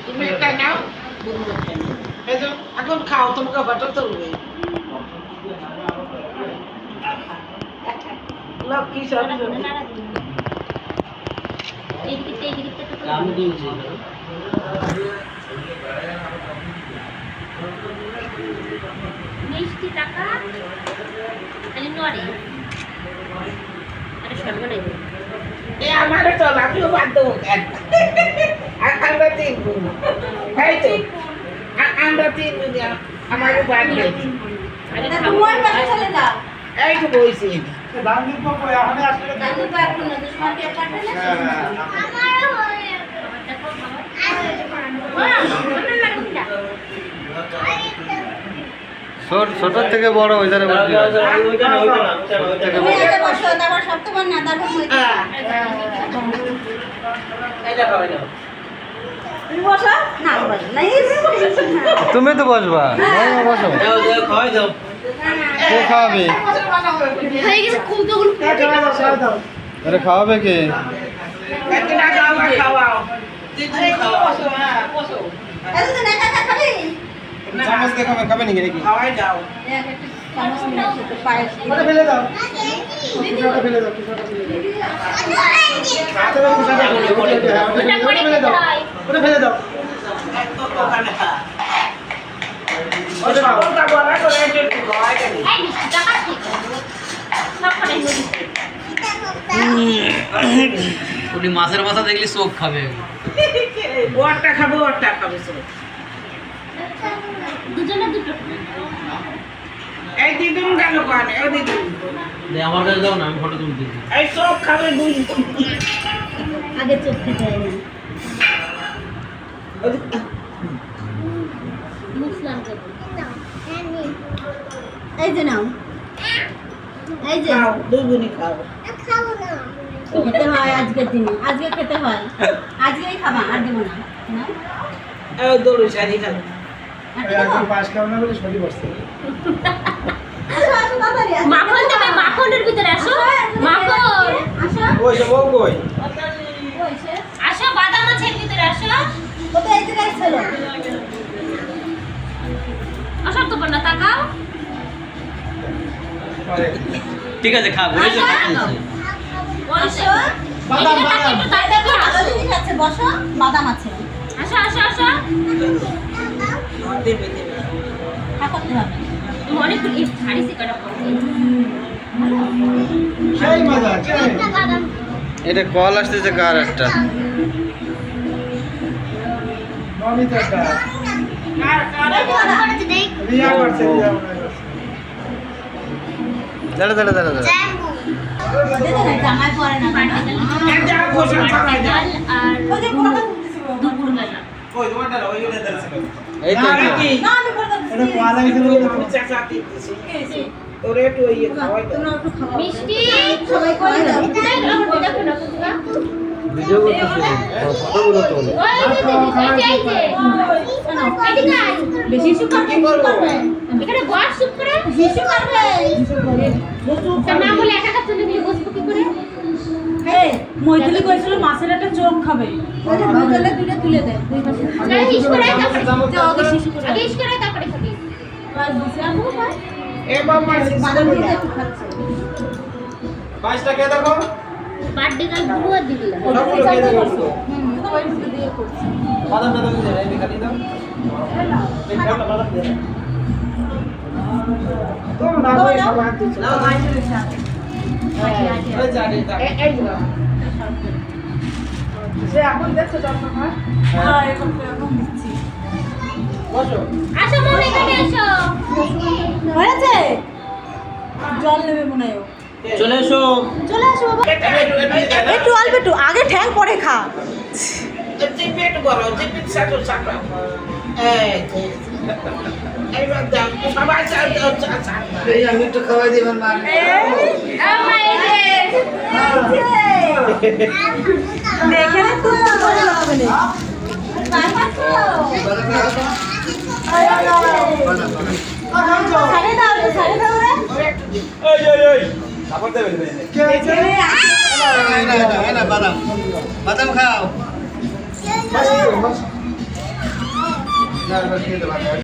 তুমি একটা নাও এখন খাও, তোমাকে বাটার তুলবে লক্ষ্মী সব মিষ্টি টাকা খালি নড়ে আরে সর্বনাই এ আমারও চল, আমিও বাদ দেবো আমরা তিন বোন, এই তো আমরা তিন বোন, আমারও বাদ দিয়েছি এই তো বইছি ছোট থেকে বড় ওই ধারে বসবি। তুমি তো বসবা, বসো। কে খাওয়াবে? আরে খাওয়াবে কে? চামচ দেখাবে, খাবে নাকি নাকি? খাওয়াই দাও ফেলে দাও, ফেলে দাও, ফেলে দাও। উনি মাছের মাথা দেখলে চোখ খাবে। ওরটা খাবে, ওরটা খাবে দুজনে দুটো এই দিদুন গেল কানে, এই দিদুন আমার কাছে দাও না, আমি ফটো তুলতেছি। এই সব খাবে দুই আগে চোখ খেতে হয় না মুসলাম করবো এই যে নাও, এই যে খাও, দুই বোনই খাও। খেতে হয় আজকের দিনে, আজকে খেতে হয়, আজকেই খাবা, আর দেবো না না এই দড়ি শাড়ি খাবে মাখন দেবে, মাখনের ভিতরে আসো, মাখন আসো, বাদাম আছে ভিতরে আসো, আসো তো না তাকাও, ঠিক আছে, খা বলে যে বসো, বসো, বাদাম আছে, আসো আসো আসো, দেবে দেবে করতে হবে মনে করি শাড়ি সিকাটা পড়তে এটা কল আসতেছে কার একটা? দাঁড়া দাঁড়া দাঁড়া দাঁড়া। জামাই পরে না যা গোসল খাওয়াই দাও। আর দুপুরবেলা এই তো আরে এটা। কি না আমি পরে তুমি চাচাতে দিছি তোরে একটু ইয়ে খাওয়াই দাও। মিষ্টি সবাই করে দাও দেখো না কুকুরা ভিডিও করতেছি, ফটোগুলো তোলো। বেশি করবে এখানে বস চুপ করে শিশু করবে তা না বলে একা একা চলে গিয়ে বসবো কি করে এই মৈথিলি কইছিল মাছের একটা চোখ খাবে ওটা দুজনে দুটো তুলে দে দুই পাশে তাই হিস করে তারপরে আগে শিশু করে আগে হিস করে তারপরে খাবি আর দিছে আমু ভাই এ বাবা বাদাম দিয়ে একটু খাচ্ছে 22টা কে দেখো? বার্থডে গাল বুড়ো আর দিদি সবগুলো খেয়ে দেবো। তো ওই দিয়ে করছে বাদামটা দাও, এই খালি দাও। এই খাওয়া বাদাম দে। তোমরা ওই সবাই দিছো। নাও মাইনের সাথে ওই জানি তা। এই নাও। সে এখন দেখছো যখন হয় হ্যাঁ এখন দিচ্ছি বসো। আসো মনে এখানে এসো হয়েছে জল নেবে মনে হয় ও। চলে এসো। চলে আসো বাবা একটু অল্প একটু আগে ঠ্যাং পরে খা জিপিট করো, জিপিট সাটো সাটো। এইবার দাও, সবাই চাও চাচা। এই আমি একটু খাওয়াই দিবেন মা। দেখে রে তুই বলে হবে না সাড়ে দাও রে এই এই এই। তারপর দেবেন। কে হইছে? এই না বাদাম বাদাম খাও মাসি, মাসি। না, না, খেয়ে দে, বাদাম।